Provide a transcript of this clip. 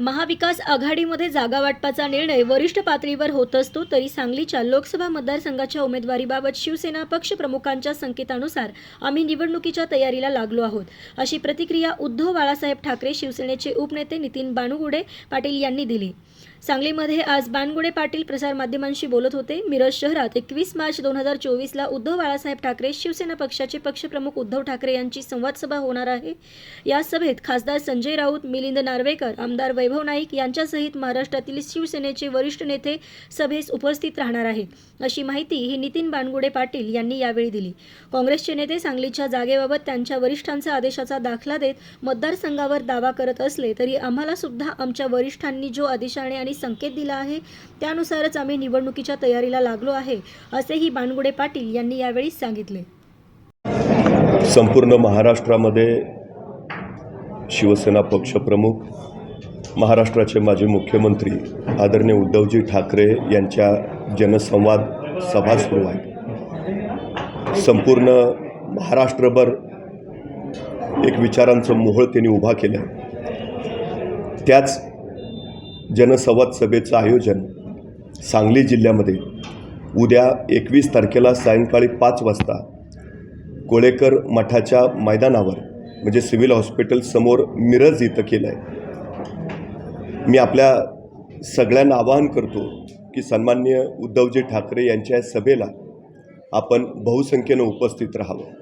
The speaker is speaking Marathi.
महाविकास आघाडीमध्ये जागा वाटपाचा निर्णय वरिष्ठ पातळीवर होत असतो, तरी सांगलीच्या लोकसभा मतदारसंघाच्या उमेदवारीबाबत शिवसेना पक्षप्रमुखांच्या संकेतानुसार आम्ही निवडणुकीच्या तयारीला लागलो आहोत, अशी प्रतिक्रिया उद्धव बाळासाहेब ठाकरे शिवसेनेचे उपनेते नितीन बानुगुडे पाटील यांनी दिली। सांगलीमध्ये आज बानगुडे पाटील प्रसारमाध्यमांशी बोलत होते। मिरज शहरात 21 मार्च 2024 ला उद्धव बाळासाहेब ठाकरे शिवसेना पक्षाचे पक्षप्रमुख उद्धव ठाकरे यांची संवाद सभा होणार आहे। या सभेत खासदार संजय राऊत, मिलिंद नार्वेकर, आमदार वैभव नाईक यांच्यासहित महाराष्ट्रातील शिवसेनेचे वरिष्ठ नेते सभेस उपस्थित राहणार आहेत, अशी माहिती ही नितीन बानगुडे पाटील यांनी यावेळी दिली। काँग्रेसचे नेते सांगलीच्या जागेबाबत त्यांच्या वरिष्ठांचा आदेशाचा दाखला देत मतदारसंघावर दावा करत असले तरी आम्हाला सुद्धा आमच्या वरिष्ठांनी जो आदेशाने आणि संकेत दिला आहे त्यानुसारच आम्ही निवडणुकीच्या तयारीला लागलो आहे, असेही बानगुडे पाटील यांनी यावेळी सांगितले। संपूर्ण महाराष्ट्रामध्ये शिवसेना पक्षप्रमुख, महाराष्ट्राचे माजी मुख्यमंत्री आदरणीय उद्धवजी ठाकरे यांच्या जनसंवाद सभा सुरू आहे। संपूर्ण महाराष्ट्रभर एक विचारांचं मोहोळ त्यांनी उभा केलं। त्याच जनसंवाद सभेचं आयोजन सांगली जिल्ह्यामध्ये उद्या 21 तारखेला सायंकाळी 5 वाजता कोळेकर मठाच्या मैदानावर म्हणजे सिव्हिल हॉस्पिटल समोर मिरज इथं केलं आहे। मी आपल्या सगळ्यांना आवाहन करतो की सन्माननीय उद्धवजी ठाकरे यांच्या सभेला आपण बहुसंख्येनं उपस्थित राहावं।